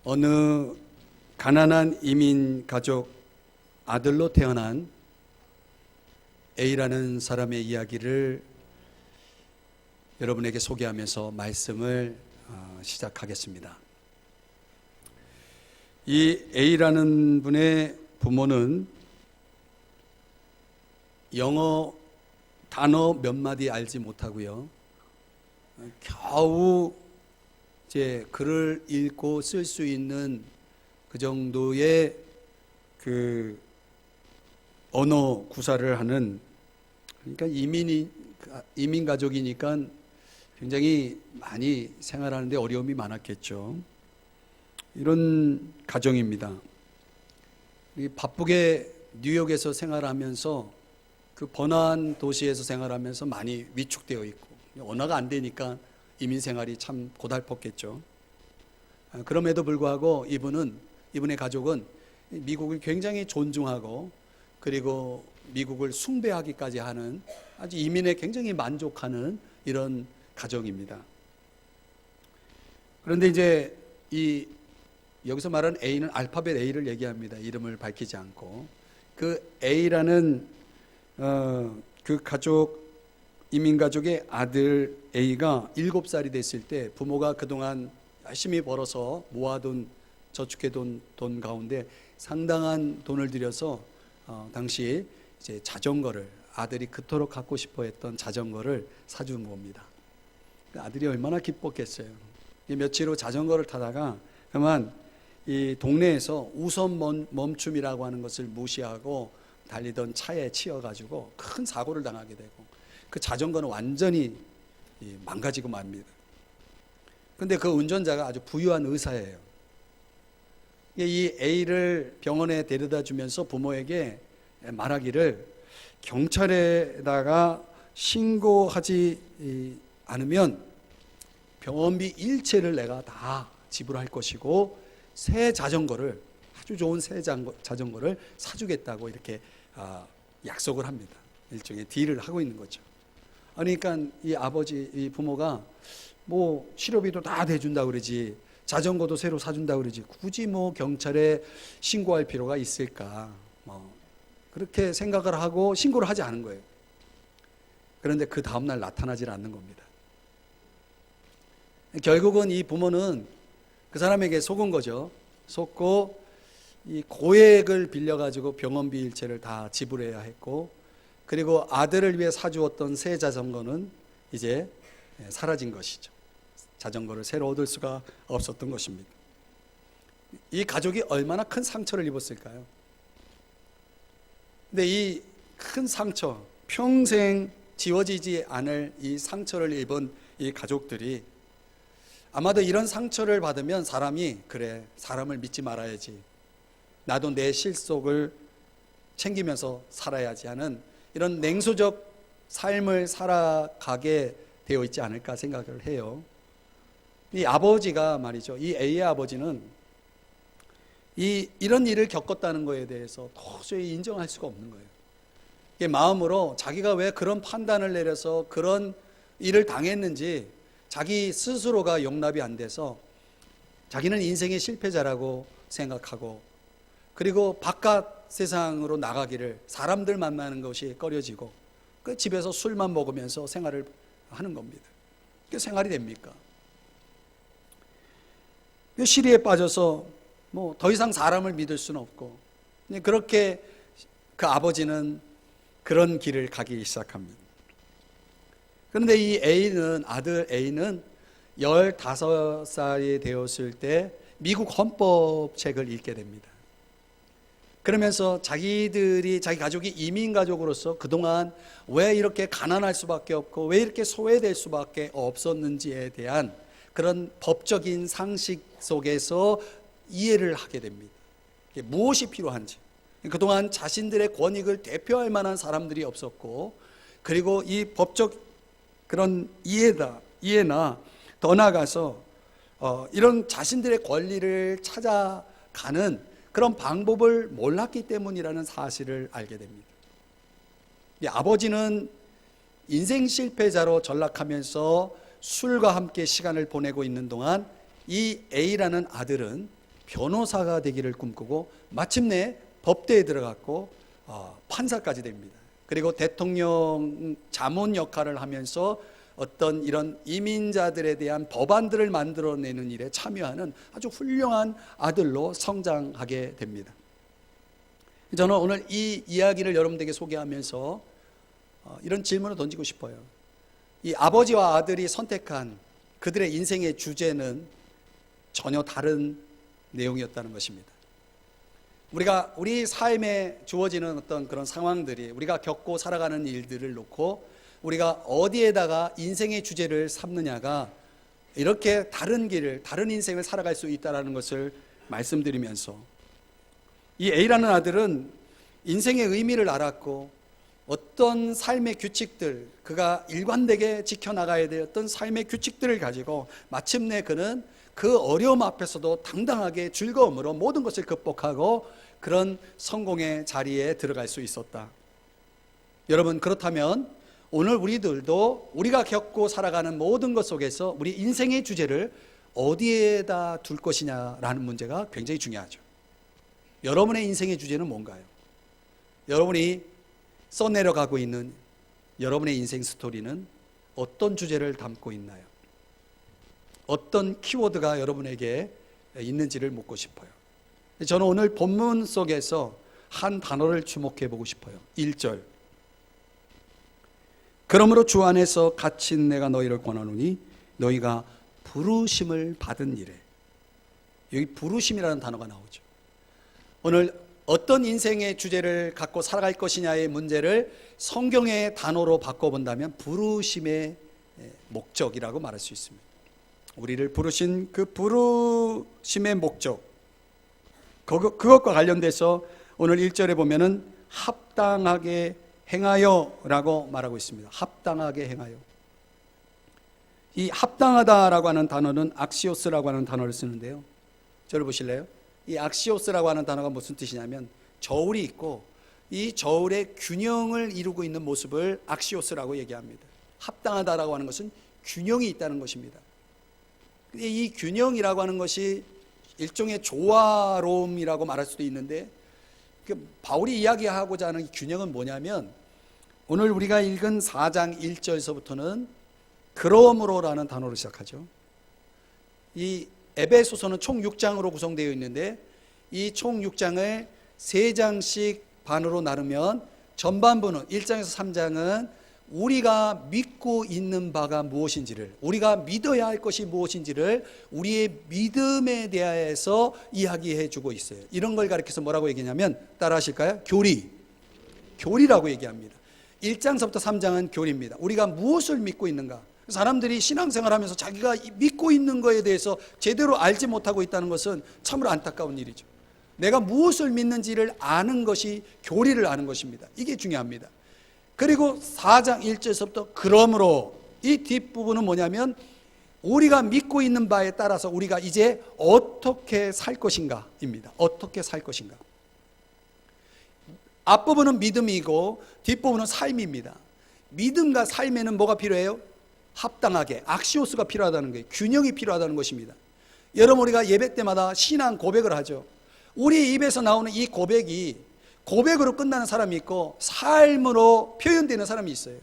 어느 가난한 이민 가족 아들로 태어난 A라는 사람의 이야기를 여러분에게 소개하면서 말씀을 시작하겠습니다. 이 A라는 분의 부모는 영어 단어 몇 마디 알지 못하고요. 겨우 이제 글을 읽고 쓸 수 있는 그 정도의 그 언어 구사를 하는, 그러니까 이민 가족이니까 굉장히 많이 생활하는데 어려움이 많았겠죠. 이런 가정입니다. 바쁘게 뉴욕에서 생활하면서 그 번화한 도시에서 생활하면서 많이 위축되어 있고 언어가 안 되니까 이민 생활이 참 고달팠겠죠. 그럼에도 불구하고 이분의 가족은 미국을 굉장히 존중하고 그리고 미국을 숭배하기까지 하는 아주 이민에 굉장히 만족하는 이런 가정입니다. 그런데 이제 여기서 말하는 A는 알파벳 A를 얘기합니다. 이름을 밝히지 않고. 그 A라는 그 이민 가족의 아들 A가 7살이 됐을 때 부모가 그동안 열심히 벌어서 모아둔 저축해둔 돈 가운데 상당한 돈을 들여서 당시 이제 자전거를, 아들이 그토록 갖고 싶어 했던 자전거를 사준 겁니다. 아들이 얼마나 기뻤겠어요. 며칠 후 자전거를 타다가 그만 이 동네에서 우선 멈춤이라고 하는 것을 무시하고 달리던 차에 치여가지고 큰 사고를 당하게 되고 그 자전거는 완전히 망가지고 맙니다. 근데 그 운전자가 아주 부유한 의사예요. 이 A를 병원에 데려다 주면서 부모에게 말하기를, 경찰에다가 신고하지 않으면 병원비 일체를 내가 다 지불할 것이고 새 자전거를, 아주 좋은 새 자전거를 사주겠다고 이렇게 약속을 합니다. 일종의 딜을 하고 있는 거죠. 그러니까 이 부모가 뭐 치료비도 다 대준다고 그러지, 자전거도 새로 사준다고 그러지, 굳이 뭐 경찰에 신고할 필요가 있을까, 그렇게 생각을 하고 신고를 하지 않은 거예요. 그런데 그 다음날 나타나질 않는 겁니다. 결국은 이 부모는 그 사람에게 속은 거죠. 속고 이 고액을 빌려가지고 병원비 일체를 다 지불해야 했고, 그리고 아들을 위해 사주었던 새 자전거는 이제 사라진 것이죠. 자전거를 새로 얻을 수가 없었던 것입니다. 이 가족이 얼마나 큰 상처를 입었을까요? 근데 이 큰 상처, 평생 지워지지 않을 이 상처를 입은 이 가족들이 아마도 이런 상처를 받으면 그래, 사람을 믿지 말아야지, 나도 내 실속을 챙기면서 살아야지 하는 이런 냉소적 삶을 살아가게 되어 있지 않을까 생각을 해요. 이 아버지가 말이죠, 이 A의 아버지는 이런 일을 겪었다는 것에 대해서 도저히 인정할 수가 없는 거예요. 마음으로 자기가 왜 그런 판단을 내려서 그런 일을 당했는지 자기 스스로가 용납이 안 돼서 자기는 인생의 실패자라고 생각하고, 그리고 바깥 세상으로 나가기를, 사람들 만나는 것이 꺼려지고 그 집에서 술만 먹으면서 생활을 하는 겁니다. 그게 생활이 됩니까? 시리에 빠져서 뭐 더 이상 사람을 믿을 수는 없고, 그렇게 그 아버지는 그런 길을 가기 시작합니다. 그런데 아들 A는 15살이 되었을 때 미국 헌법책을 읽게 됩니다. 그러면서 자기 가족이 이민 가족으로서 그동안 왜 이렇게 가난할 수밖에 없고 왜 이렇게 소외될 수밖에 없었는지에 대한 그런 법적인 상식 속에서 이해를 하게 됩니다. 무엇이 필요한지, 그동안 자신들의 권익을 대표할 만한 사람들이 없었고, 그리고 이 법적 그런 이해나 더 나아가서 이런 자신들의 권리를 찾아가는 그런 방법을 몰랐기 때문이라는 사실을 알게 됩니다. 아버지는 인생 실패자로 전락하면서 술과 함께 시간을 보내고 있는 동안 이 A라는 아들은 변호사가 되기를 꿈꾸고 마침내 법대에 들어갔고 판사까지 됩니다. 그리고 대통령 자문 역할을 하면서 어떤 이런 이민자들에 대한 법안들을 만들어내는 일에 참여하는 아주 훌륭한 아들로 성장하게 됩니다. 저는 오늘 이 이야기를 여러분들에게 소개하면서 이런 질문을 던지고 싶어요. 이 아버지와 아들이 선택한 그들의 인생의 주제는 전혀 다른 내용이었다는 것입니다. 우리 삶에 주어지는 어떤 그런 상황들이, 우리가 겪고 살아가는 일들을 놓고 우리가 어디에다가 인생의 주제를 삼느냐가 이렇게 다른 길을, 다른 인생을 살아갈 수 있다는 것을 말씀드리면서, 이 A라는 아들은 인생의 의미를 알았고 어떤 삶의 규칙들, 그가 일관되게 지켜나가야 되었던 삶의 규칙들을 가지고 마침내 그는 그 어려움 앞에서도 당당하게 즐거움으로 모든 것을 극복하고 그런 성공의 자리에 들어갈 수 있었다. 여러분, 그렇다면 오늘 우리들도 우리가 겪고 살아가는 모든 것 속에서 우리 인생의 주제를 어디에다 둘 것이냐라는 문제가 굉장히 중요하죠. 여러분의 인생의 주제는 뭔가요? 여러분이 써내려가고 있는 여러분의 인생 스토리는 어떤 주제를 담고 있나요? 어떤 키워드가 여러분에게 있는지를 묻고 싶어요. 저는 오늘 본문 속에서 한 단어를 주목해 보고 싶어요. 1절. 그러므로 주 안에서 갇힌 내가 너희를 권하노니 너희가 부르심을 받은 이래. 여기 부르심이라는 단어가 나오죠. 오늘 어떤 인생의 주제를 갖고 살아갈 것이냐의 문제를 성경의 단어로 바꿔본다면 부르심의 목적이라고 말할 수 있습니다. 우리를 부르신 그 부르심의 목적, 그것과 관련돼서 오늘 1절에 보면은 합당하게 행하여 라고 말하고 있습니다. 합당하게 행하여. 이 합당하다라고 하는 단어는 악시오스라고 하는 단어를 쓰는데요. 저를 보실래요? 이 악시오스라고 하는 단어가 무슨 뜻이냐면 저울이 있고 이 저울의 균형을 이루고 있는 모습을 악시오스라고 얘기합니다. 합당하다라고 하는 것은 균형이 있다는 것입니다. 이 균형이라고 하는 것이 일종의 조화로움이라고 말할 수도 있는데, 바울이 이야기하고자 하는 균형은 뭐냐면 오늘 우리가 읽은 4장 1절에서부터는 그러므로라는 단어로 시작하죠. 이 에베소서는 총 6장으로 구성되어 있는데 이 총 6장을 3장씩 반으로 나누면 전반부는 1장에서 3장은 우리가 믿고 있는 바가 무엇인지를, 우리가 믿어야 할 것이 무엇인지를 우리의 믿음에 대해서 이야기해 주고 있어요. 이런 걸 가리켜서 뭐라고 얘기하냐면, 따라 하실까요? 교리라고 얘기합니다. 1장서부터 3장은 교리입니다. 우리가 무엇을 믿고 있는가. 사람들이 신앙생활 하면서 자기가 믿고 있는 것에 대해서 제대로 알지 못하고 있다는 것은 참으로 안타까운 일이죠. 내가 무엇을 믿는지를 아는 것이 교리를 아는 것입니다. 이게 중요합니다. 그리고 4장 1절에서부터 그러므로, 이 뒷부분은 뭐냐면 우리가 믿고 있는 바에 따라서 우리가 이제 어떻게 살 것인가 입니다. 어떻게 살 것인가. 앞부분은 믿음이고 뒷부분은 삶입니다. 믿음과 삶에는 뭐가 필요해요? 합당하게, 악시오스가 필요하다는 거예요. 균형이 필요하다는 것입니다. 여러분, 우리가 예배 때마다 신앙 고백을 하죠. 우리 입에서 나오는 이 고백이 고백으로 끝나는 사람이 있고 삶으로 표현되는 사람이 있어요.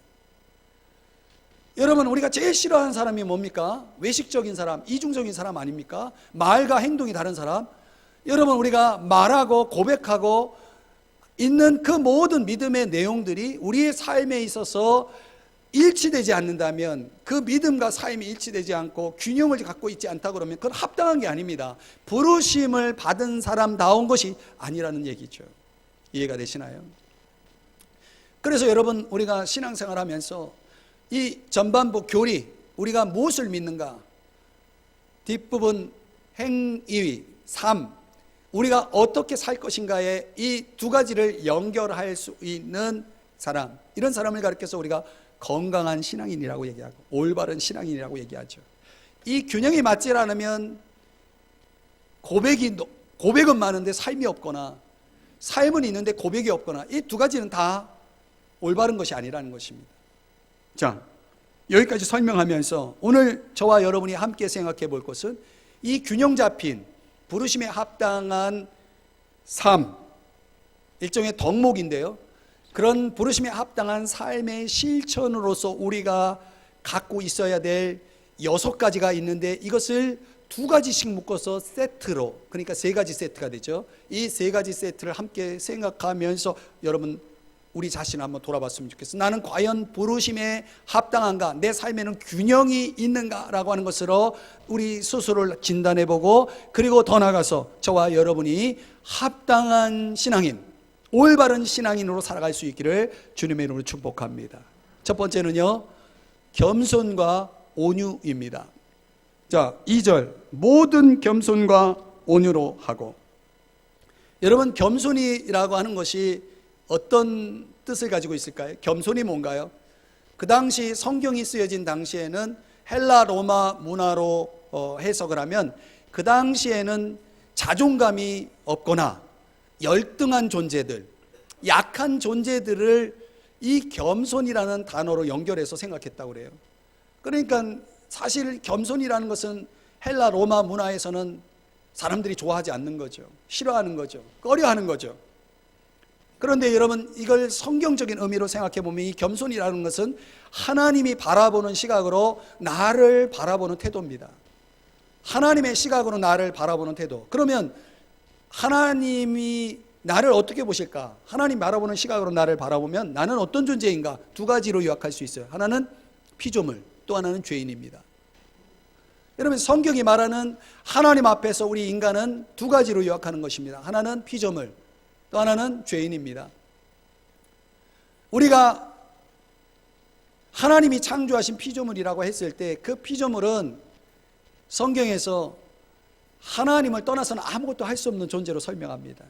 여러분, 우리가 제일 싫어하는 사람이 뭡니까? 외식적인 사람, 이중적인 사람 아닙니까? 말과 행동이 다른 사람. 여러분, 우리가 말하고 고백하고 있는 그 모든 믿음의 내용들이 우리의 삶에 있어서 일치되지 않는다면, 그 믿음과 삶이 일치되지 않고 균형을 갖고 있지 않다 그러면 그건 합당한 게 아닙니다. 부르심을 받은 사람다운 것이 아니라는 얘기죠. 이해가 되시나요? 그래서 여러분, 우리가 신앙생활 하면서 이 전반부 교리, 우리가 무엇을 믿는가, 뒷부분 행위, 삶, 우리가 어떻게 살 것인가에 이 두 가지를 연결할 수 있는 사람, 이런 사람을 가리켜서 우리가 건강한 신앙인이라고 얘기하고 올바른 신앙인이라고 얘기하죠. 이 균형이 맞지 않으면 고백은 많은데 삶이 없거나, 삶은 있는데 고백이 없거나, 이 두 가지는 다 올바른 것이 아니라는 것입니다. 자, 여기까지 설명하면서 오늘 저와 여러분이 함께 생각해 볼 것은 이 균형 잡힌 부르심에 합당한 삶, 일종의 덕목인데요. 그런 부르심에 합당한 삶의 실천으로서 우리가 갖고 있어야 될 6가지가 있는데, 이것을 2가지씩 묶어서 세트로, 그러니까 3가지 세트가 되죠. 이 3가지 세트를 함께 생각하면서 여러분 우리 자신을 한번 돌아봤으면 좋겠어요. 나는 과연 부르심에 합당한가, 내 삶에는 균형이 있는가라고 하는 것으로 우리 스스로를 진단해보고, 그리고 더 나아가서 저와 여러분이 합당한 신앙인, 올바른 신앙인으로 살아갈 수 있기를 주님의 이름으로 축복합니다. 첫 번째는요, 겸손과 온유입니다. 자, 2절, 모든 겸손과 온유로 하고. 여러분, 겸손이라고 하는 것이 어떤 뜻을 가지고 있을까요? 겸손이 뭔가요? 그 당시 성경이 쓰여진 당시에는 헬라 로마 문화로 해석을 하면, 그 당시에는 자존감이 없거나 열등한 존재들, 약한 존재들을 이 겸손이라는 단어로 연결해서 생각했다고 그래요. 그러니까 사실 겸손이라는 것은 헬라 로마 문화에서는 사람들이 좋아하지 않는 거죠. 싫어하는 거죠. 꺼려하는 거죠. 그런데 여러분, 이걸 성경적인 의미로 생각해 보면 이 겸손이라는 것은 하나님이 바라보는 시각으로 나를 바라보는 태도입니다. 하나님의 시각으로 나를 바라보는 태도. 그러면 하나님이 나를 어떻게 보실까? 하나님 바라보는 시각으로 나를 바라보면 나는 어떤 존재인가? 2가지로 요약할 수 있어요. 하나는 피조물, 또 하나는 죄인입니다. 여러분, 성경이 말하는 하나님 앞에서 우리 인간은 2가지로 요약하는 것입니다. 하나는 피조물, 또 하나는 죄인입니다. 우리가 하나님이 창조하신 피조물이라고 했을 때, 그 피조물은 성경에서 하나님을 떠나서는 아무것도 할 수 없는 존재로 설명합니다.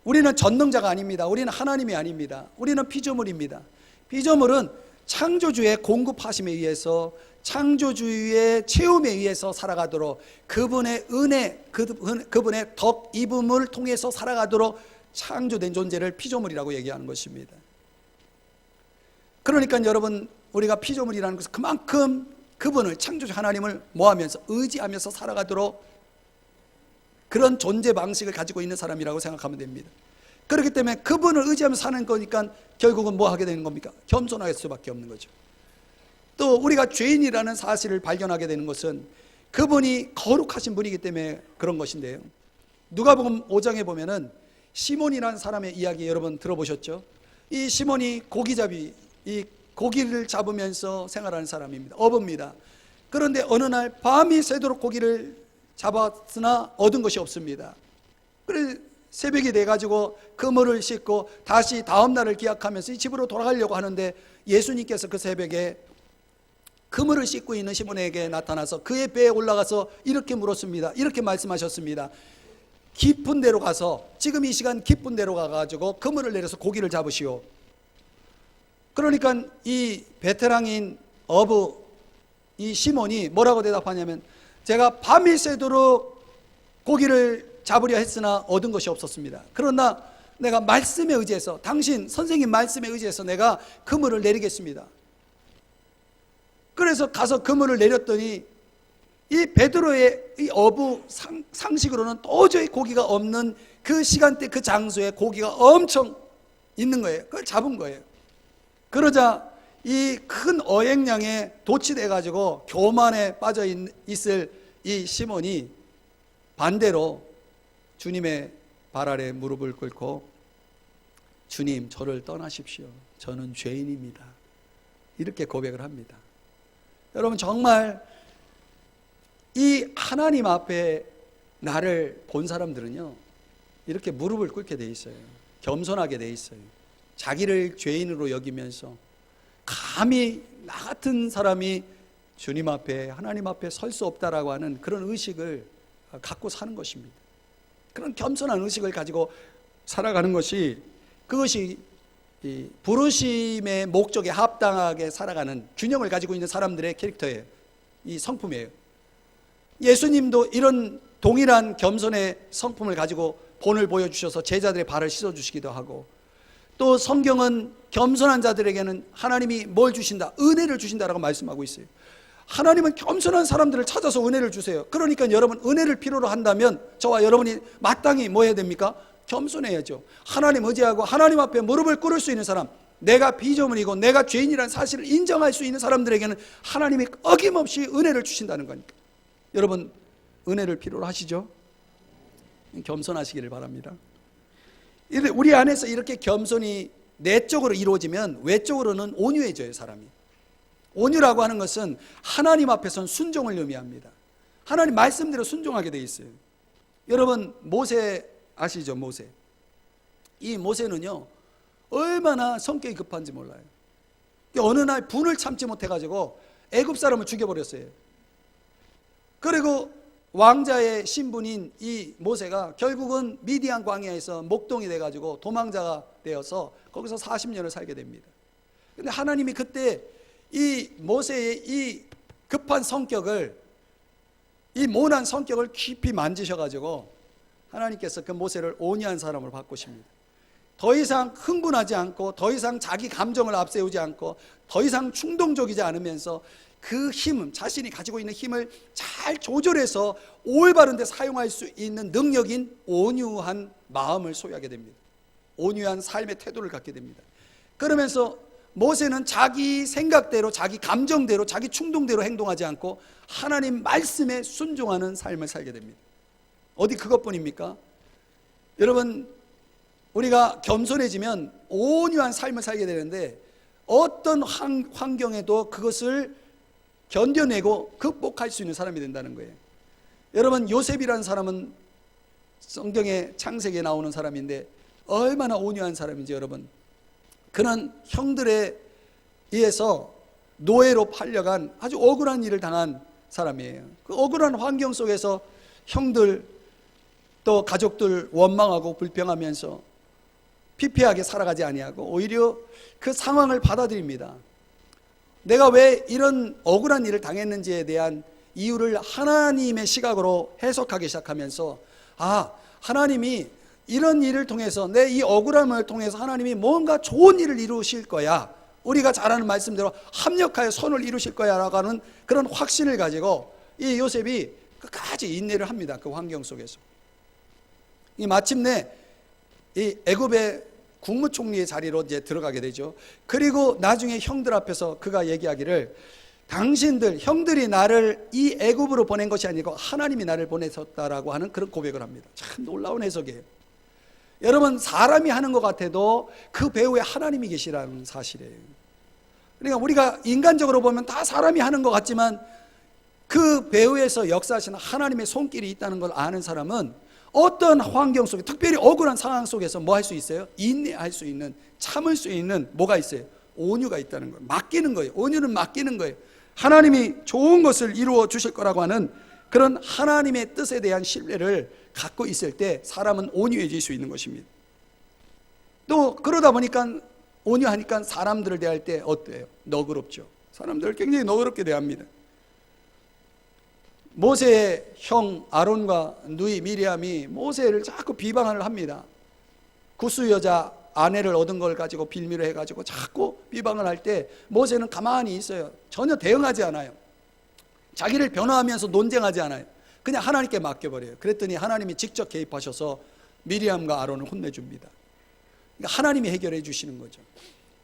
우리는 전능자가 아닙니다. 우리는 하나님이 아닙니다. 우리는 피조물입니다. 피조물은 창조주의 공급하심에 의해서, 창조주의 체험에 의해서 살아가도록, 그분의 은혜, 그분의 덕 입음을 통해서 살아가도록 창조된 존재를 피조물이라고 얘기하는 것입니다. 그러니까 여러분, 우리가 피조물이라는 것은 그만큼 그분을, 창조주 하나님을 뭐하면서, 의지하면서 살아가도록 그런 존재 방식을 가지고 있는 사람이라고 생각하면 됩니다. 그렇기 때문에 그분을 의지하면서 사는 거니까 결국은 뭐 하게 되는 겁니까? 겸손할 수밖에 없는 거죠. 또 우리가 죄인이라는 사실을 발견하게 되는 것은 그분이 거룩하신 분이기 때문에 그런 것인데요. 누가복음 5장에 보면은 시몬이라는 사람의 이야기 여러분 들어보셨죠? 이 시몬이 고기잡이, 이 고기를 잡으면서 생활하는 사람입니다. 어부입니다. 그런데 어느 날 밤이 새도록 고기를 잡았으나 얻은 것이 없습니다. 그래서 새벽이 돼가지고 그물을 씻고 다시 다음 날을 기약하면서 이 집으로 돌아가려고 하는데, 예수님께서 그 새벽에 그물을 씻고 있는 시몬에게 나타나서 그의 배에 올라가서 이렇게 물었습니다. 이렇게 말씀하셨습니다. 깊은 데로 가서, 지금 이 시간 깊은 데로 가가지고 그물을 내려서 고기를 잡으시오. 그러니까 이 베테랑인 어부 이 시몬이 뭐라고 대답하냐면, 제가 밤이 새도록 고기를 잡으려 했으나 얻은 것이 없었습니다. 그러나 내가 말씀에 의지해서, 당신 선생님 말씀에 의지해서 내가 그물을 내리겠습니다. 그래서 가서 그물을 내렸더니 이 베드로의 이 어부 상식으로는 도저히 고기가 없는 그 시간대 그 장소에 고기가 엄청 있는 거예요. 그걸 잡은 거예요. 그러자 이 큰 어획량에 도취돼 가지고 교만에 빠져 있을 이 시몬이 반대로 주님의 발 아래 무릎을 꿇고, 주님, 저를 떠나십시오. 저는 죄인입니다. 이렇게 고백을 합니다. 여러분, 정말 이 하나님 앞에 나를 본 사람들은요, 이렇게 무릎을 꿇게 돼 있어요. 겸손하게 돼 있어요. 자기를 죄인으로 여기면서 감히 나 같은 사람이 주님 앞에, 하나님 앞에 설 수 없다라고 하는 그런 의식을 갖고 사는 것입니다. 그런 겸손한 의식을 가지고 살아가는 것이, 그것이 이 부르심의 목적에 합당하게 살아가는 균형을 가지고 있는 사람들의 캐릭터예요. 이 성품이에요. 예수님도 이런 동일한 겸손의 성품을 가지고 본을 보여주셔서 제자들의 발을 씻어주시기도 하고, 또 성경은 겸손한 자들에게는 하나님이 뭘 주신다? 은혜를 주신다라고 말씀하고 있어요. 하나님은 겸손한 사람들을 찾아서 은혜를 주세요. 그러니까 여러분 은혜를 필요로 한다면 저와 여러분이 마땅히 뭐 해야 됩니까? 겸손해야죠. 하나님 의지하고 하나님 앞에 무릎을 꿇을 수 있는 사람, 내가 피조물이고 내가 죄인이라는 사실을 인정할 수 있는 사람들에게는 하나님이 어김없이 은혜를 주신다는 거니까. 여러분 은혜를 필요로 하시죠? 겸손하시기를 바랍니다. 우리 안에서 이렇게 겸손이 내적으로 이루어지면 외적으로는 온유해져요. 사람이. 온유라고 하는 것은 하나님 앞에서는 순종을 의미합니다. 하나님 말씀대로 순종하게 돼 있어요. 여러분 모세 아시죠? 모세. 이 모세는요 얼마나 성격이 급한지 몰라요. 어느 날 분을 참지 못해가지고 애굽 사람을 죽여버렸어요. 그리고 왕자의 신분인 이 모세가 결국은 미디안 광야에서 목동이 돼가지고 도망자가 되어서 거기서 40년을 살게 됩니다. 근데 하나님이 그때 이 모세의 이 급한 성격을, 이 모난 성격을 깊이 만지셔가지고 하나님께서 그 모세를 온유한 사람으로 바꾸십니다. 더 이상 흥분하지 않고 더 이상 자기 감정을 앞세우지 않고 더 이상 충동적이지 않으면서 그 힘, 자신이 가지고 있는 힘을 잘 조절해서 올바른 데 사용할 수 있는 능력인 온유한 마음을 소유하게 됩니다. 온유한 삶의 태도를 갖게 됩니다. 그러면서 모세는 자기 생각대로, 자기 감정대로, 자기 충동대로 행동하지 않고 하나님 말씀에 순종하는 삶을 살게 됩니다. 어디 그것뿐입니까? 여러분 우리가 겸손해지면 온유한 삶을 살게 되는데 어떤 환경에도 그것을 견뎌내고 극복할 수 있는 사람이 된다는 거예요. 여러분 요셉이라는 사람은 성경의 창세기에 나오는 사람인데 얼마나 온유한 사람인지 여러분, 그는 형들에 의해서 노예로 팔려간 아주 억울한 일을 당한 사람이에요. 그 억울한 환경 속에서 형들 또 가족들 원망하고 불평하면서 피폐하게 살아가지 아니하고 오히려 그 상황을 받아들입니다. 내가 왜 이런 억울한 일을 당했는지에 대한 이유를 하나님의 시각으로 해석하기 시작하면서 하나님이 이런 일을 통해서 내 이 억울함을 통해서 하나님이 뭔가 좋은 일을 이루실 거야, 우리가 잘 아는 말씀대로 합력하여 선을 이루실 거야 라고 하는 그런 확신을 가지고 이 요셉이 끝까지 인내를 합니다. 그 환경 속에서. 이 마침내 이 애굽의 국무총리의 자리로 이제 들어가게 되죠. 그리고 나중에 형들 앞에서 그가 얘기하기를 당신들 형들이 나를 이 애굽으로 보낸 것이 아니고 하나님이 나를 보내셨다라고 하는 그런 고백을 합니다. 참 놀라운 해석이에요. 여러분 사람이 하는 것 같아도 그 배후에 하나님이 계시라는 사실이에요. 그러니까 우리가 인간적으로 보면 다 사람이 하는 것 같지만 그 배후에서 역사하시는 하나님의 손길이 있다는 걸 아는 사람은 어떤 환경 속에, 특별히 억울한 상황 속에서 뭐 할 수 있어요? 인내할 수 있는, 참을 수 있는 뭐가 있어요? 온유가 있다는 거예요. 맡기는 거예요. 온유는 맡기는 거예요. 하나님이 좋은 것을 이루어 주실 거라고 하는 그런 하나님의 뜻에 대한 신뢰를 갖고 있을 때 사람은 온유해질 수 있는 것입니다. 또 그러다 보니까 온유하니까 사람들을 대할 때 어때요? 너그럽죠. 사람들을 굉장히 너그럽게 대합니다. 모세의 형 아론과 누이 미리암이 모세를 자꾸 비방을 합니다. 구스 여자 아내를 얻은 걸 가지고 빌미로 해가지고 자꾸 비방을 할 때 모세는 가만히 있어요. 전혀 대응하지 않아요. 자기를 변호하면서 논쟁하지 않아요. 그냥 하나님께 맡겨버려요. 그랬더니 하나님이 직접 개입하셔서 미리암과 아론을 혼내줍니다. 그러니까 하나님이 해결해 주시는 거죠.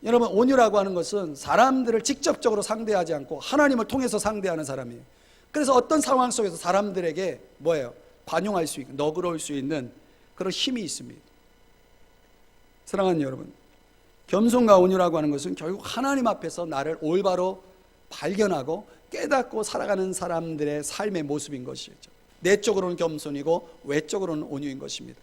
여러분 온유라고 하는 것은 사람들을 직접적으로 상대하지 않고 하나님을 통해서 상대하는 사람이에요. 그래서 어떤 상황 속에서 사람들에게 뭐예요? 관용할 수 있고 너그러울 수 있는 그런 힘이 있습니다. 사랑하는 여러분, 겸손과 온유라고 하는 것은 결국 하나님 앞에서 나를 올바로 발견하고 깨닫고 살아가는 사람들의 삶의 모습인 것이죠. 내적으로는 겸손이고 외적으로는 온유인 것입니다.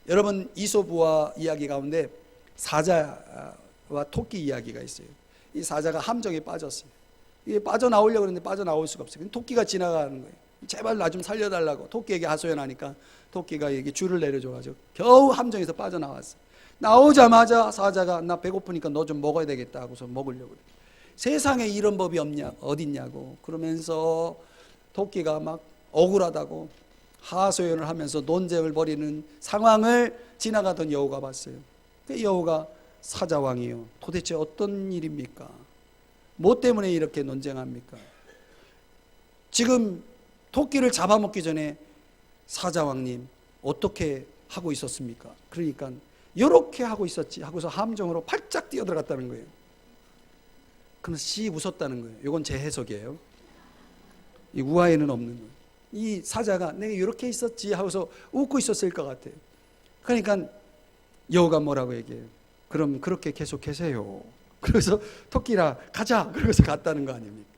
여러분 이솝우화 이야기 가운데 사자와 토끼 이야기가 있어요. 이 사자가 함정에 빠졌어요. 이게 빠져나오려고 그러는데 빠져나올 수가 없어요. 토끼가 지나가는 거예요. 제발 나 좀 살려달라고 토끼에게 하소연하니까 토끼가 이게 줄을 내려줘가지고 겨우 함정에서 빠져나왔어요. 나오자마자 사자가 나 배고프니까 너 좀 먹어야 되겠다 하고서 먹으려고 그래요. 세상에 이런 법이 어딨냐고 그러면서 토끼가 막 억울하다고 하소연을 하면서 논쟁을 벌이는 상황을 지나가던 여우가 봤어요. 그 여우가 사자왕이요, 도대체 어떤 일입니까? 뭐 때문에 이렇게 논쟁합니까? 지금 토끼를 잡아먹기 전에 사자왕님 어떻게 하고 있었습니까? 그러니까 이렇게 하고 있었지 하고서 함정으로 팔짝 뛰어들어갔다는 거예요. 그래서 씨 웃었다는 거예요. 이건 제 해석이에요. 이 우화에는 없는 거예요. 이 사자가 내가 이렇게 있었지 하고서 웃고 있었을 것 같아요. 그러니까 여우가 뭐라고 얘기해요? 그럼 그렇게 계속 계세요. 그래서 토끼라 가자 그러고서 갔다는 거 아닙니까?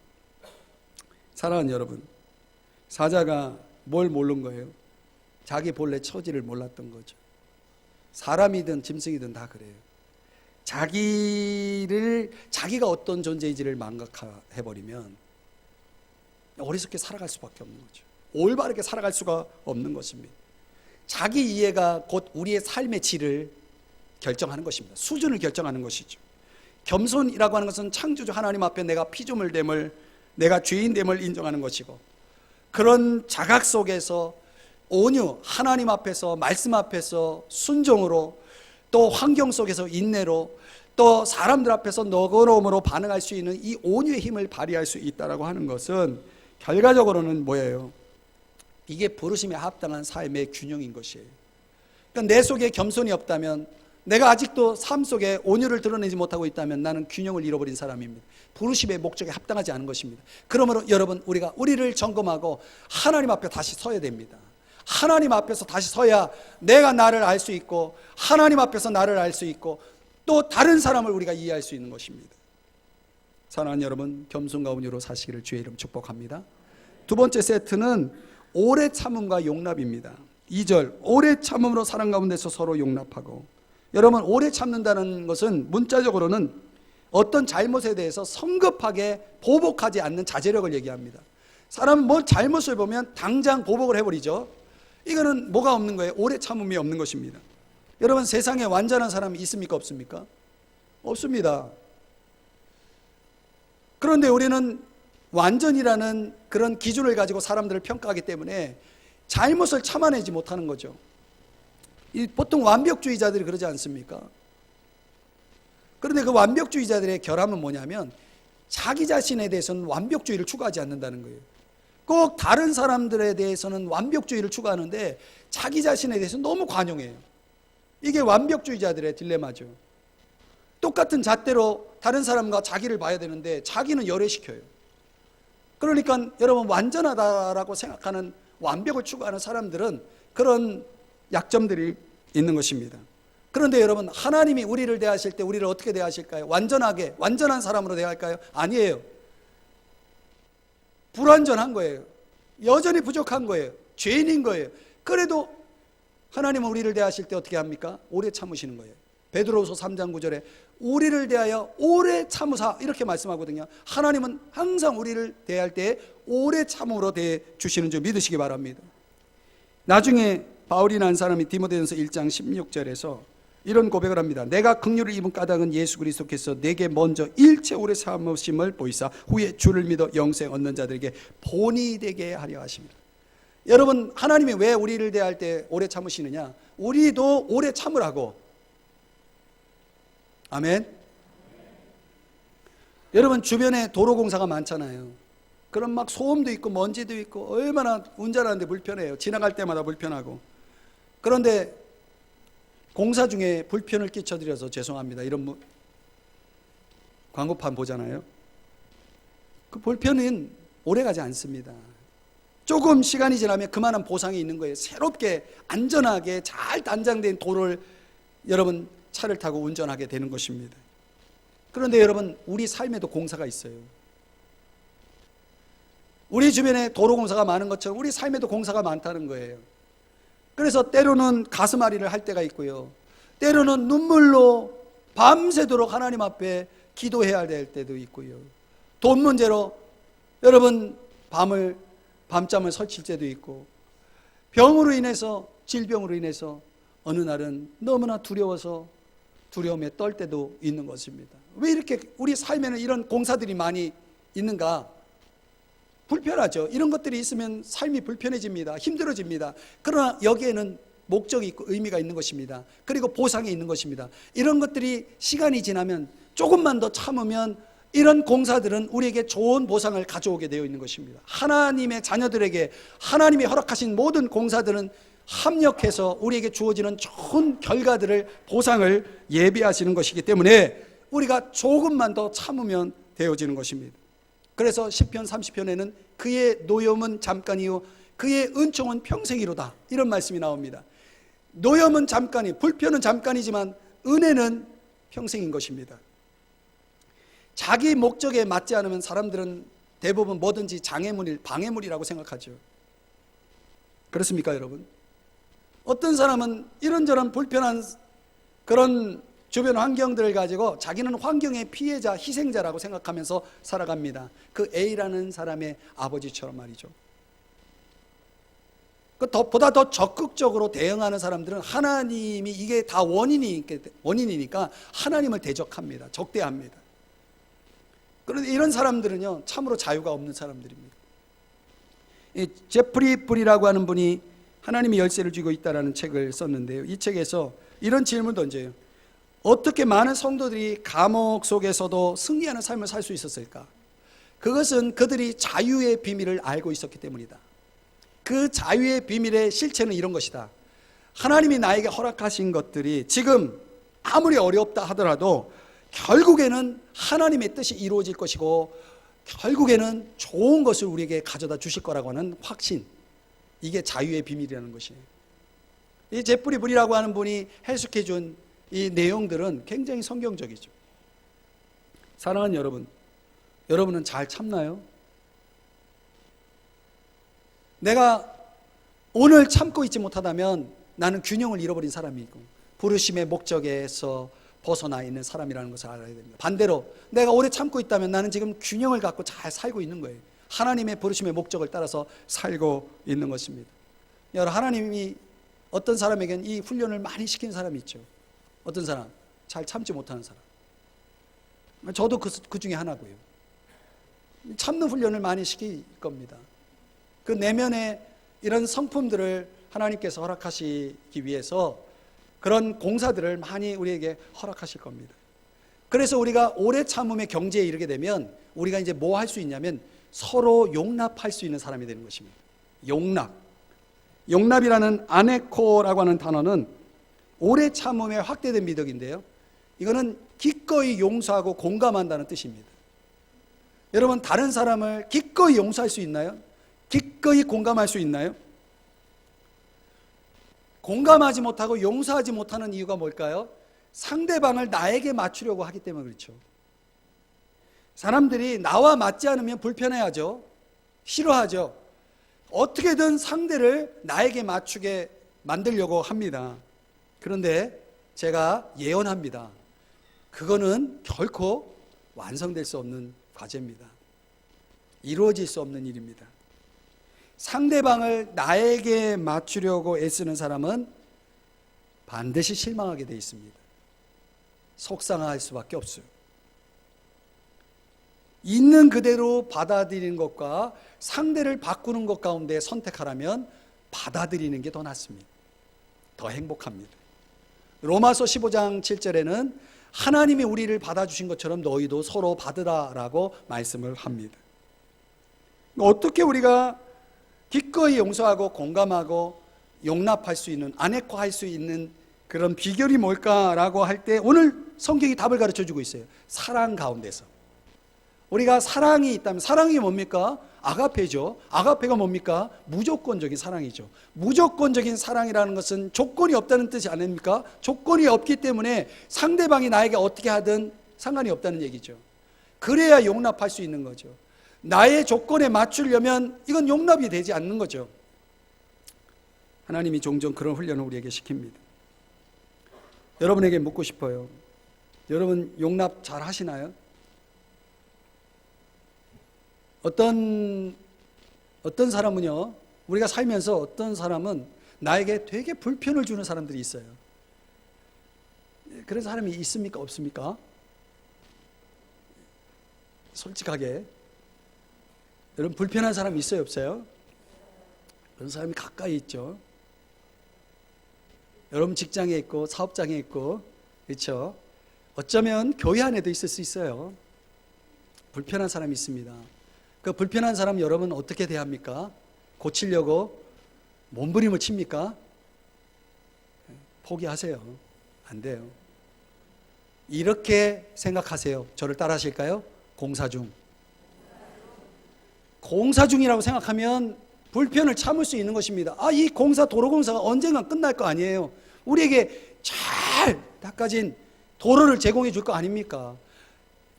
사랑하는 여러분, 사자가 뭘 모른 거예요? 자기 본래 처지를 몰랐던 거죠. 사람이든 짐승이든 다 그래요. 자기가 어떤 존재인지를 망각해버리면 어리석게 살아갈 수밖에 없는 거죠. 올바르게 살아갈 수가 없는 것입니다. 자기 이해가 곧 우리의 삶의 질을 결정하는 것입니다. 수준을 결정하는 것이죠. 겸손이라고 하는 것은 창조주 하나님 앞에 내가 피조물됨을, 내가 죄인됨을 인정하는 것이고, 그런 자각 속에서 온유, 하나님 앞에서, 말씀 앞에서 순종으로, 또 환경 속에서 인내로, 또 사람들 앞에서 너그러움으로 반응할 수 있는 이 온유의 힘을 발휘할 수 있다라고 하는 것은 결과적으로는 뭐예요? 이게 부르심에 합당한 삶의 균형인 것이에요. 그러니까 내 속에 겸손이 없다면, 내가 아직도 삶 속에 온유를 드러내지 못하고 있다면 나는 균형을 잃어버린 사람입니다. 부르심의 목적에 합당하지 않은 것입니다. 그러므로 여러분, 우리가 우리를 점검하고 하나님 앞에 다시 서야 됩니다. 하나님 앞에서 다시 서야 내가 나를 알 수 있고, 하나님 앞에서 나를 알 수 있고, 또 다른 사람을 우리가 이해할 수 있는 것입니다. 사랑하는 여러분, 겸손과 온유로 사시기를 주의 이름 축복합니다. 두 번째 세트는 오래 참음과 용납입니다. 2절, 오래 참음으로 사랑 가운데서 서로 용납하고. 여러분, 오래 참는다는 것은 문자적으로는 어떤 잘못에 대해서 성급하게 보복하지 않는 자제력을 얘기합니다. 사람은 뭐 잘못을 보면 당장 보복을 해버리죠. 이거는 뭐가 없는 거예요? 오래 참음이 없는 것입니다. 여러분, 세상에 완전한 사람이 있습니까? 없습니까? 없습니다. 그런데 우리는 완전이라는 그런 기준을 가지고 사람들을 평가하기 때문에 잘못을 참아내지 못하는 거죠. 보통 완벽주의자들이 그러지 않습니까? 그런데 그 완벽주의자들의 결함은 뭐냐면 자기 자신에 대해서는 완벽주의를 추구하지 않는다는 거예요. 꼭 다른 사람들에 대해서는 완벽주의를 추구하는데 자기 자신에 대해서는 너무 관용해요. 이게 완벽주의자들의 딜레마죠. 똑같은 잣대로 다른 사람과 자기를 봐야 되는데 자기는 열애시켜요. 그러니까 여러분, 완전하다라고 생각하는, 완벽을 추구하는 사람들은 그런 약점들이 있는 것입니다. 그런데 여러분, 하나님이 우리를 대하실 때 우리를 어떻게 대하실까요? 완전하게, 완전한 사람으로 대할까요? 아니에요. 불완전한 거예요. 여전히 부족한 거예요. 죄인인 거예요. 그래도 하나님은 우리를 대하실 때 어떻게 합니까? 오래 참으시는 거예요. 베드로후서 3장 9절에 우리를 대하여 오래 참으사 이렇게 말씀하거든요. 하나님은 항상 우리를 대할 때 오래 참음으로 대해 주시는 줄 믿으시기 바랍니다. 나중에 바울이라는 사람이 디모데전서 1장 16절에서 이런 고백을 합니다. 내가 긍휼을 입은 까닭은 예수 그리스도께서 내게 먼저 일체 오래 참으심을 보이사 후에 주를 믿어 영생 얻는 자들에게 본이 되게 하려 하십니다. 여러분, 하나님이 왜 우리를 대할 때 오래 참으시느냐? 우리도 오래 참으라고. 아멘. 여러분, 주변에 도로공사가 많잖아요. 그럼 막 소음도 있고 먼지도 있고 얼마나 운전하는데 불편해요. 지나갈 때마다 불편하고. 그런데 공사 중에 불편을 끼쳐드려서 죄송합니다, 이런 광고판 보잖아요. 그 불편은 오래가지 않습니다. 조금 시간이 지나면 그만한 보상이 있는 거예요. 새롭게 안전하게 잘 단장된 도로를 여러분 차를 타고 운전하게 되는 것입니다. 그런데 여러분, 우리 삶에도 공사가 있어요. 우리 주변에 도로공사가 많은 것처럼 우리 삶에도 공사가 많다는 거예요. 그래서 때로는 가슴앓이를 할 때가 있고요, 때로는 눈물로 밤새도록 하나님 앞에 기도해야 될 때도 있고요, 돈 문제로 여러분 밤잠을 설칠 때도 있고, 병으로 인해서, 질병으로 인해서 어느 날은 너무나 두려워서 두려움에 떨 때도 있는 것입니다. 왜 이렇게 우리 삶에는 이런 공사들이 많이 있는가? 불편하죠. 이런 것들이 있으면 삶이 불편해집니다. 힘들어집니다. 그러나 여기에는 목적이 있고 의미가 있는 것입니다. 그리고 보상이 있는 것입니다. 이런 것들이 시간이 지나면 조금만 더 참으면 이런 공사들은 우리에게 좋은 보상을 가져오게 되어 있는 것입니다. 하나님의 자녀들에게 하나님이 허락하신 모든 공사들은 합력해서 우리에게 주어지는 좋은 결과들을, 보상을 예비하시는 것이기 때문에 우리가 조금만 더 참으면 되어지는 것입니다. 그래서 시편 30편에는 그의 노염은 잠깐이요 그의 은총은 평생이로다, 이런 말씀이 나옵니다. 노염은 잠깐이, 불편은 잠깐이지만 은혜는 평생인 것입니다. 자기 목적에 맞지 않으면 사람들은 대부분 뭐든지 장애물이, 방해물이라고 생각하죠. 그렇습니까, 여러분? 어떤 사람은 이런저런 불편한 그런 주변 환경들을 가지고 자기는 환경의 피해자, 희생자라고 생각하면서 살아갑니다. 그 A라는 사람의 아버지처럼 말이죠. 보다 더 적극적으로 대응하는 사람들은 하나님이 이게 다 원인이니까 하나님을 대적합니다. 적대합니다. 그런데 이런 사람들은요, 참으로 자유가 없는 사람들입니다. 제프리 불이라고 하는 분이 하나님이 열쇠를 쥐고 있다라는 책을 썼는데요, 이 책에서 이런 질문을 던져요. 어떻게 많은 성도들이 감옥 속에서도 승리하는 삶을 살 수 있었을까? 그것은 그들이 자유의 비밀을 알고 있었기 때문이다. 그 자유의 비밀의 실체는 이런 것이다. 하나님이 나에게 허락하신 것들이 지금 아무리 어렵다 하더라도 결국에는 하나님의 뜻이 이루어질 것이고 결국에는 좋은 것을 우리에게 가져다 주실 거라고 하는 확신, 이게 자유의 비밀이라는 것이에요. 이 제프리 불이라고 하는 분이 해석해 준 이 내용들은 굉장히 성경적이죠. 사랑하는 여러분, 여러분은 잘 참나요? 내가 오늘 참고 있지 못하다면 나는 균형을 잃어버린 사람이고 부르심의 목적에서 벗어나 있는 사람이라는 것을 알아야 됩니다. 반대로 내가 오래 참고 있다면 나는 지금 균형을 갖고 잘 살고 있는 거예요. 하나님의 부르심의 목적을 따라서 살고 있는 것입니다. 여러분, 하나님이 어떤 사람에게는 이 훈련을 많이 시킨 사람이 있죠. 어떤 사람? 잘 참지 못하는 사람. 저도 그 중에 하나고요. 참는 훈련을 많이 시킬 겁니다. 그 내면의 이런 성품들을 하나님께서 허락하시기 위해서 그런 공사들을 많이 우리에게 허락하실 겁니다. 그래서 우리가 오래 참음의 경지에 이르게 되면 우리가 이제 뭐 할 수 있냐면 서로 용납할 수 있는 사람이 되는 것입니다. 용납이라는 아네코라고 하는 단어는 오래 참음의 확대된 미덕인데요, 이거는 기꺼이 용서하고 공감한다는 뜻입니다. 여러분, 다른 사람을 기꺼이 용서할 수 있나요? 기꺼이 공감할 수 있나요? 공감하지 못하고 용서하지 못하는 이유가 뭘까요? 상대방을 나에게 맞추려고 하기 때문에 그렇죠. 사람들이 나와 맞지 않으면 불편해하죠. 싫어하죠. 어떻게든 상대를 나에게 맞추게 만들려고 합니다. 그런데 제가 예언합니다. 그거는 결코 완성될 수 없는 과제입니다. 이루어질 수 없는 일입니다. 상대방을 나에게 맞추려고 애쓰는 사람은 반드시 실망하게 되어 있습니다. 속상할 수밖에 없어요. 있는 그대로 받아들이는 것과 상대를 바꾸는 것 가운데 선택하라면 받아들이는 게 더 낫습니다. 더 행복합니다. 로마서 15장 7절에는 하나님이 우리를 받아주신 것처럼 너희도 서로 받으라라고 말씀을 합니다. 어떻게 우리가 기꺼이 용서하고 공감하고 용납할 수 있는, 아네코할 수 있는 그런 비결이 뭘까라고 할 때 오늘 성경이 답을 가르쳐주고 있어요. 사랑 가운데서. 우리가 사랑이 있다면, 사랑이 뭡니까? 아가페죠. 아가페가 뭡니까? 무조건적인 사랑이죠. 무조건적인 사랑이라는 것은 조건이 없다는 뜻이 아닙니까? 조건이 없기 때문에 상대방이 나에게 어떻게 하든 상관이 없다는 얘기죠. 그래야 용납할 수 있는 거죠. 나의 조건에 맞추려면 이건 용납이 되지 않는 거죠. 하나님이 종종 그런 훈련을 우리에게 시킵니다. 여러분에게 묻고 싶어요. 여러분 용납 잘 하시나요? 어떤 사람은요, 우리가 살면서 어떤 사람은 나에게 되게 불편을 주는 사람들이 있어요. 그런 사람이 있습니까? 없습니까? 솔직하게. 여러분 불편한 사람이 있어요? 없어요? 그런 사람이 가까이 있죠. 여러분 직장에 있고 사업장에 있고, 그렇죠? 어쩌면 교회 안에도 있을 수 있어요. 불편한 사람이 있습니다. 그 불편한 사람 여러분 어떻게 대합니까? 고치려고 몸부림을 칩니까? 포기하세요. 안 돼요. 이렇게 생각하세요. 저를 따라 하실까요? 공사 중. 공사 중이라고 생각하면 불편을 참을 수 있는 것입니다. 이 도로공사가 언젠가 끝날 거 아니에요. 우리에게 잘 닦아진 도로를 제공해 줄 거 아닙니까?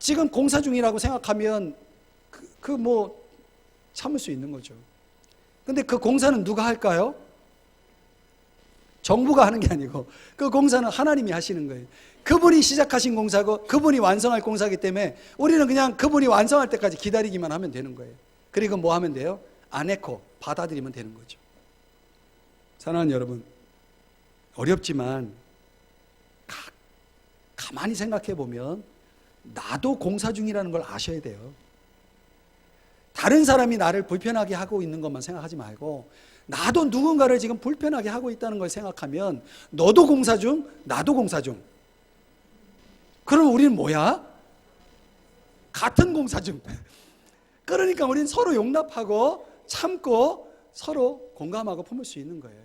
지금 공사 중이라고 생각하면 참을 수 있는 거죠. 근데 그 공사는 누가 할까요? 정부가 하는 게 아니고 그 공사는 하나님이 하시는 거예요. 그분이 시작하신 공사고 그분이 완성할 공사이기 때문에 우리는 그냥 그분이 완성할 때까지 기다리기만 하면 되는 거예요. 그리고 뭐 하면 돼요? 아네코 받아들이면 되는 거죠. 사랑하는 여러분, 어렵지만 가만히 생각해 보면 나도 공사 중이라는 걸 아셔야 돼요. 다른 사람이 나를 불편하게 하고 있는 것만 생각하지 말고 나도 누군가를 지금 불편하게 하고 있다는 걸 생각하면 너도 공사 중, 나도 공사 중. 그럼 우리는 뭐야? 같은 공사 중. 그러니까 우리는 서로 용납하고 참고 서로 공감하고 품을 수 있는 거예요.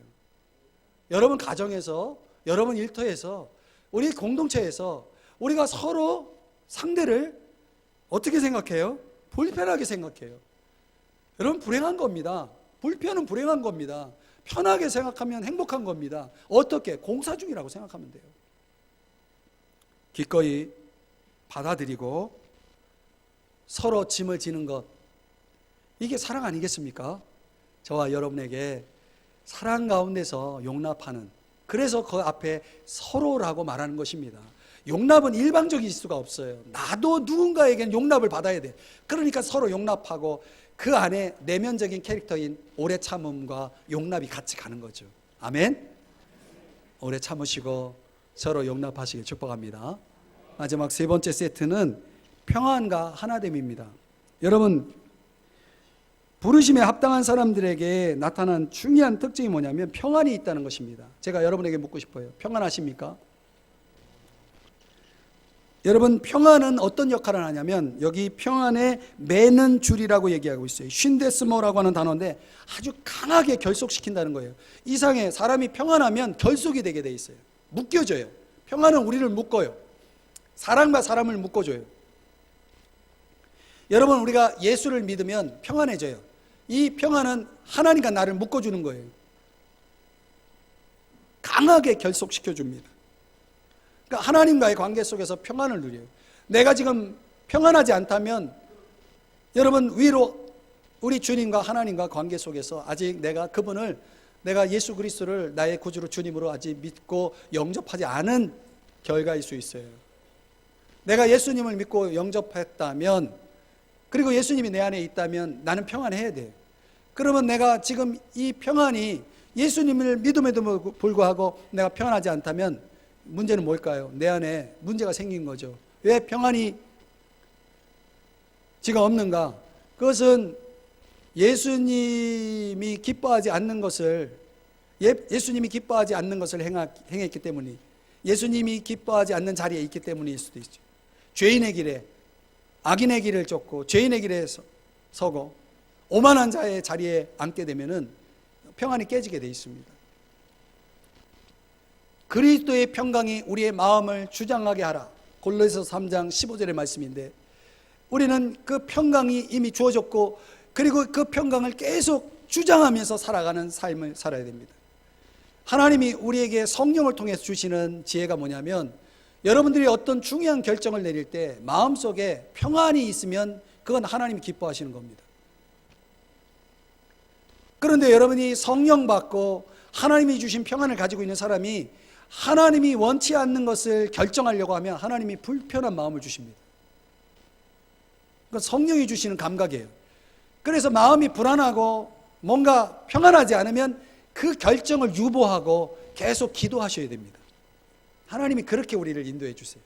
여러분 가정에서, 여러분 일터에서, 우리 공동체에서 우리가 서로 상대를 어떻게 생각해요? 불편하게 생각해요. 여러분 불행한 겁니다. 불편은 불행한 겁니다. 편하게 생각하면 행복한 겁니다. 어떻게? 공사 중이라고 생각하면 돼요. 기꺼이 받아들이고 서로 짐을 지는 것, 이게 사랑 아니겠습니까? 저와 여러분에게 사랑 가운데서 용납하는, 그래서 그 앞에 서로라고 말하는 것입니다. 용납은 일방적일 수가 없어요. 나도 누군가에겐 용납을 받아야 돼. 그러니까 서로 용납하고 그 안에 내면적인 캐릭터인 오래 참음과 용납이 같이 가는 거죠. 아멘? 오래 참으시고 서로 용납하시길 축복합니다. 마지막 세 번째 세트는 평안과 하나됨입니다. 여러분, 부르심에 합당한 사람들에게 나타난 중요한 특징이 뭐냐면 평안이 있다는 것입니다. 제가 여러분에게 묻고 싶어요. 평안하십니까? 여러분, 평안은 어떤 역할을 하냐면 여기 평안에 매는 줄이라고 얘기하고 있어요. 쉰데스모라고 하는 단어인데 아주 강하게 결속시킨다는 거예요. 이상해. 사람이 평안하면 결속이 되게 돼 있어요. 묶여져요. 평안은 우리를 묶어요. 사람과 사람을 묶어줘요. 여러분, 우리가 예수를 믿으면 평안해져요. 이 평안은 하나님과 나를 묶어주는 거예요. 강하게 결속시켜줍니다. 그러니까 하나님과의 관계 속에서 평안을 누려요. 내가 지금 평안하지 않다면 여러분, 위로 우리 주님과 하나님과 관계 속에서 아직 내가 예수 그리스도를 나의 구주로 주님으로 아직 믿고 영접하지 않은 결과일 수 있어요. 내가 예수님을 믿고 영접했다면, 그리고 예수님이 내 안에 있다면 나는 평안해야 돼요. 그러면 내가 지금 이 평안이 예수님을 믿음에도 불구하고 내가 평안하지 않다면 문제는 뭘까요? 내 안에 문제가 생긴 거죠. 왜 평안이 지금 없는가? 그것은 예수님이 기뻐하지 않는 것을 행했기 때문이, 예수님이 기뻐하지 않는 자리에 있기 때문일 수도 있죠. 죄인의 길에, 악인의 길을 쫓고 죄인의 길에 서고 오만한 자의 자리에 앉게 되면은 평안이 깨지게 돼 있습니다. 그리스도의 평강이 우리의 마음을 주장하게 하라. 골로새서 3장 15절의 말씀인데, 우리는 그 평강이 이미 주어졌고 그리고 그 평강을 계속 주장하면서 살아가는 삶을 살아야 됩니다. 하나님이 우리에게 성령을 통해서 주시는 지혜가 뭐냐면, 여러분들이 어떤 중요한 결정을 내릴 때 마음속에 평안이 있으면 그건 하나님이 기뻐하시는 겁니다. 그런데 여러분이 성령 받고 하나님이 주신 평안을 가지고 있는 사람이 하나님이 원치 않는 것을 결정하려고 하면 하나님이 불편한 마음을 주십니다. 그건 성령이 주시는 감각이에요. 그래서 마음이 불안하고 뭔가 평안하지 않으면 그 결정을 유보하고 계속 기도하셔야 됩니다. 하나님이 그렇게 우리를 인도해 주세요.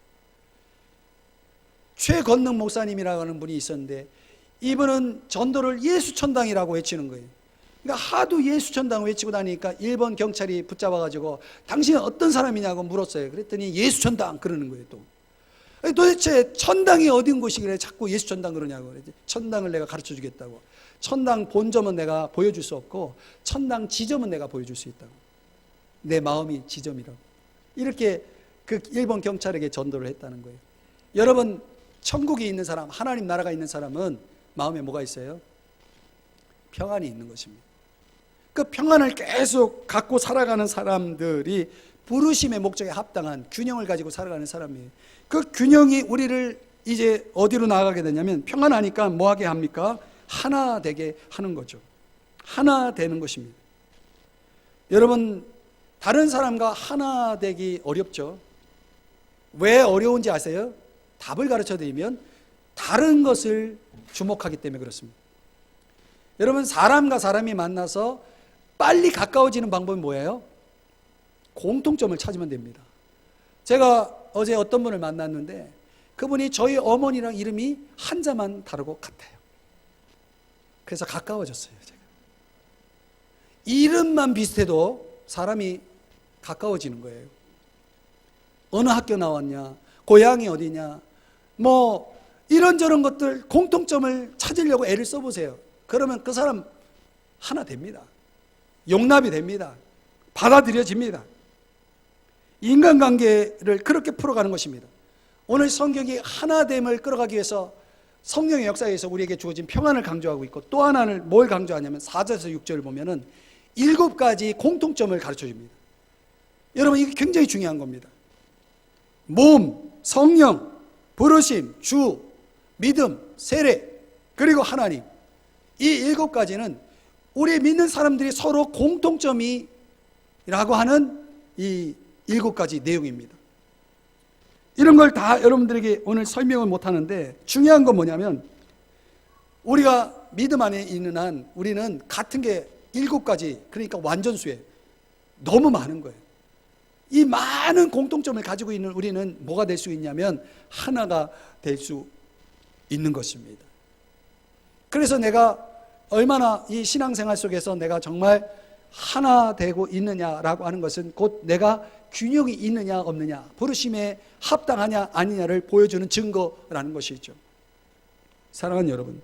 최건능 목사님이라고 하는 분이 있었는데, 이분은 전도를 예수천당이라고 외치는 거예요. 그러니까 하도 예수천당 외치고 다니니까 일본 경찰이 붙잡아가지고 당신은 어떤 사람이냐고 물었어요. 그랬더니 예수천당 그러는 거예요. 또 도대체 천당이 어딘 곳이길래 자꾸 예수 천당 그러냐고. 천당을 내가 가르쳐 주겠다고. 천당 본점은 내가 보여줄 수 없고 천당 지점은 내가 보여줄 수 있다고. 내 마음이 지점이라고. 이렇게 그 일본 경찰에게 전도를 했다는 거예요. 여러분, 천국이 있는 사람, 하나님 나라가 있는 사람은 마음에 뭐가 있어요? 평안이 있는 것입니다. 그 평안을 계속 갖고 살아가는 사람들이 부르심의 목적에 합당한 균형을 가지고 살아가는 사람이에요. 그 균형이 우리를 이제 어디로 나아가게 되냐면, 평안하니까 뭐 하게 합니까? 하나 되게 하는 거죠. 하나 되는 것입니다. 여러분, 다른 사람과 하나 되기 어렵죠. 왜 어려운지 아세요? 답을 가르쳐 드리면 다른 것을 주목하기 때문에 그렇습니다. 여러분, 사람과 사람이 만나서 빨리 가까워지는 방법은 뭐예요? 공통점을 찾으면 됩니다. 제가 어제 어떤 분을 만났는데 그분이 저희 어머니랑 이름이 한자만 다르고 같아요. 그래서 가까워졌어요. 제가. 이름만 비슷해도 사람이 가까워지는 거예요. 어느 학교 나왔냐, 고향이 어디냐, 뭐 이런저런 것들 공통점을 찾으려고 애를 써보세요. 그러면 그 사람 하나 됩니다. 용납이 됩니다. 받아들여집니다. 인간관계를 그렇게 풀어가는 것입니다. 오늘 성경이 하나됨을 끌어가기 위해서 성령의 역사에서 우리에게 주어진 평안을 강조하고 있고, 또 하나는 뭘 강조하냐면 4절에서 6절을 보면은 7가지 공통점을 가르쳐줍니다. 여러분, 이게 굉장히 중요한 겁니다. 몸, 성령, 부르심, 주, 믿음, 세례, 그리고 하나님. 이 7가지는 우리 믿는 사람들이 서로 공통점이라고 하는 이 7가지 내용입니다. 이런 걸 다 여러분들에게 오늘 설명을 못하는데, 중요한 건 뭐냐면, 우리가 믿음 안에 있는 한 우리는 같은 게 7가지, 그러니까 완전수에 너무 많은 거예요. 이 많은 공통점을 가지고 있는 우리는 뭐가 될 수 있냐면 하나가 될 수 있는 것입니다. 그래서 내가 얼마나 이 신앙생활 속에서 내가 정말 하나 되고 있느냐라고 하는 것은 곧 내가 균형이 있느냐 없느냐, 부르심에 합당하냐 아니냐를 보여주는 증거라는 것이죠. 사랑하는 여러분,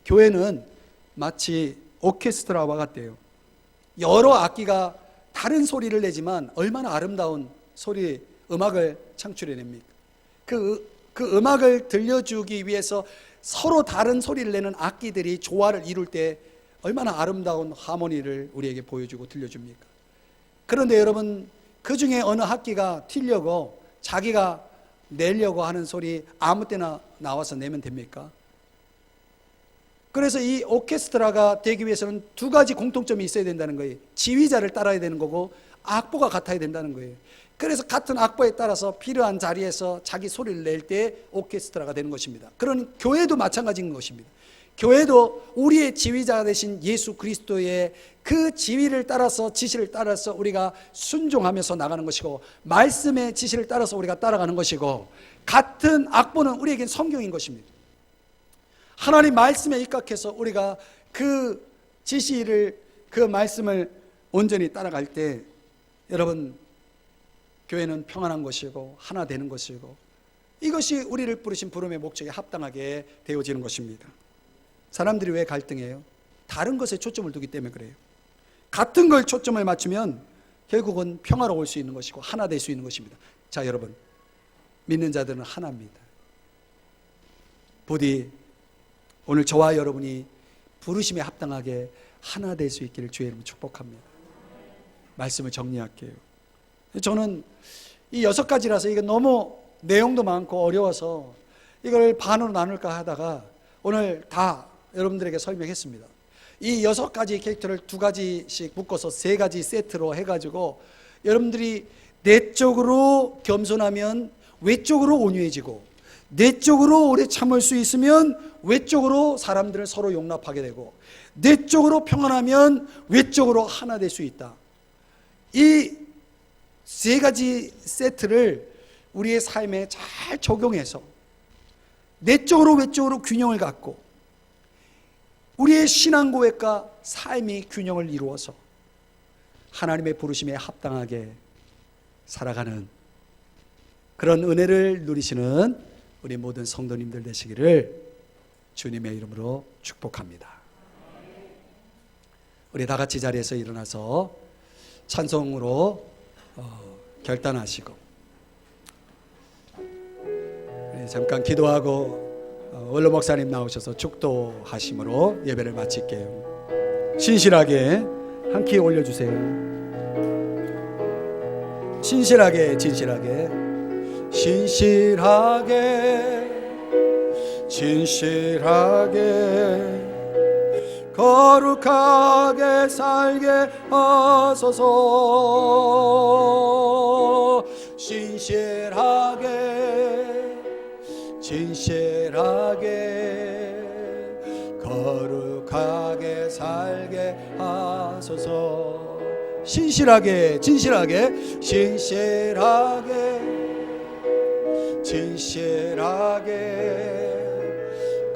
교회는 마치 오케스트라와 같대요. 여러 악기가 다른 소리를 내지만 얼마나 아름다운 소리, 음악을 창출해냅니까? 그 음악을 들려주기 위해서 서로 다른 소리를 내는 악기들이 조화를 이룰 때 얼마나 아름다운 하모니를 우리에게 보여주고 들려줍니까? 그런데 여러분, 그 중에 어느 악기가 튀려고 자기가 내려고 하는 소리 아무 때나 나와서 내면 됩니까? 그래서 이 오케스트라가 되기 위해서는 2가지 공통점이 있어야 된다는 거예요. 지휘자를 따라야 되는 거고 악보가 같아야 된다는 거예요. 그래서 같은 악보에 따라서 필요한 자리에서 자기 소리를 낼 때 오케스트라가 되는 것입니다. 그런 교회도 마찬가지인 것입니다. 교회도 우리의 지휘자 되신 예수 그리스도의 그 지휘를 따라서, 지시를 따라서 우리가 순종하면서 나가는 것이고, 말씀의 지시를 따라서 우리가 따라가는 것이고, 같은 악보는 우리에겐 성경인 것입니다. 하나님 말씀에 입각해서 우리가 그 지시를, 그 말씀을 온전히 따라갈 때 여러분, 교회는 평안한 것이고 하나 되는 것이고, 이것이 우리를 부르신 부름의 목적에 합당하게 되어지는 것입니다. 사람들이 왜 갈등해요? 다른 것에 초점을 두기 때문에 그래요. 같은 걸 초점을 맞추면 결국은 평화로울 수 있는 것이고 하나 될 수 있는 것입니다. 자, 여러분, 믿는 자들은 하나입니다. 부디 오늘 저와 여러분이 부르심에 합당하게 하나 될 수 있기를 주의 이름으로 축복합니다. 말씀을 정리할게요. 저는 이 6가지라서 이게 너무 내용도 많고 어려워서 이걸 반으로 나눌까 하다가 오늘 다 여러분들에게 설명했습니다. 이 6가지 캐릭터를 2가지씩 묶어서 3가지 세트로 해가지고 여러분들이 내적으로 겸손하면 외적으로 온유해지고, 내적으로 오래 참을 수 있으면 외적으로 사람들을 서로 용납하게 되고, 내적으로 평안하면 외적으로 하나 될 수 있다. 이 3가지 세트를 우리의 삶에 잘 적용해서 내적으로 외적으로 균형을 갖고 우리의 신앙 고백과 삶이 균형을 이루어서 하나님의 부르심에 합당하게 살아가는 그런 은혜를 누리시는 우리 모든 성도님들 되시기를 주님의 이름으로 축복합니다. 우리 다 같이 자리에서 일어나서 찬송으로 결단하시고 잠깐 기도하고 원로 목사님 나오셔서 축도하심으로 예배를 마칠게요. 신실하게 한 키 올려주세요. 신실하게 진실하게 거룩하게 살게 하소서. 진실하게 거룩하게 살게 하소서. 진실하게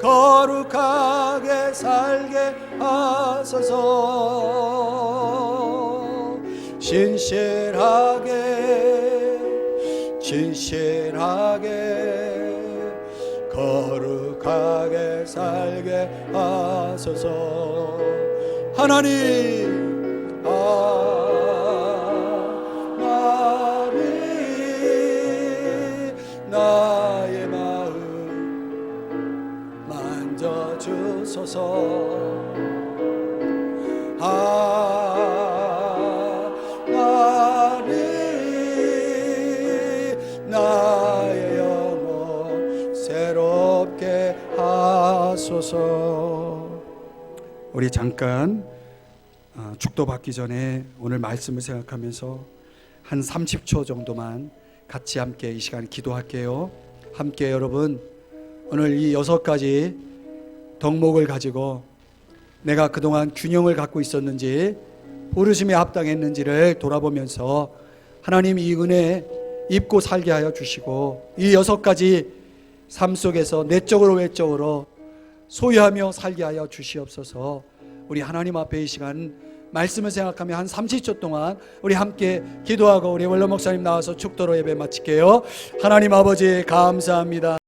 거룩하게 살게 하소서. 진실하게 거룩하게 살게 하소서. 하나님 나의 마음 만져주소서. 하나님 나의 영혼 새롭게 하소서. 우리 잠깐 축도 받기 전에 오늘 말씀을 생각하면서 한 30초 정도만 같이 함께 이 시간 기도할게요. 함께 여러분, 오늘 이 6가지 덕목을 가지고 내가 그동안 균형을 갖고 있었는지 부르심에 합당했는지를 돌아보면서 하나님 이 은혜 입고 살게 하여 주시고 이 6가지 삶 속에서 내적으로 외적으로 소유하며 살게 하여 주시옵소서. 우리 하나님 앞에 이 시간 말씀을 생각하며 한 30초 동안 우리 함께 기도하고 우리 원로 목사님 나와서 축도로 예배 마칠게요. 하나님 아버지 감사합니다.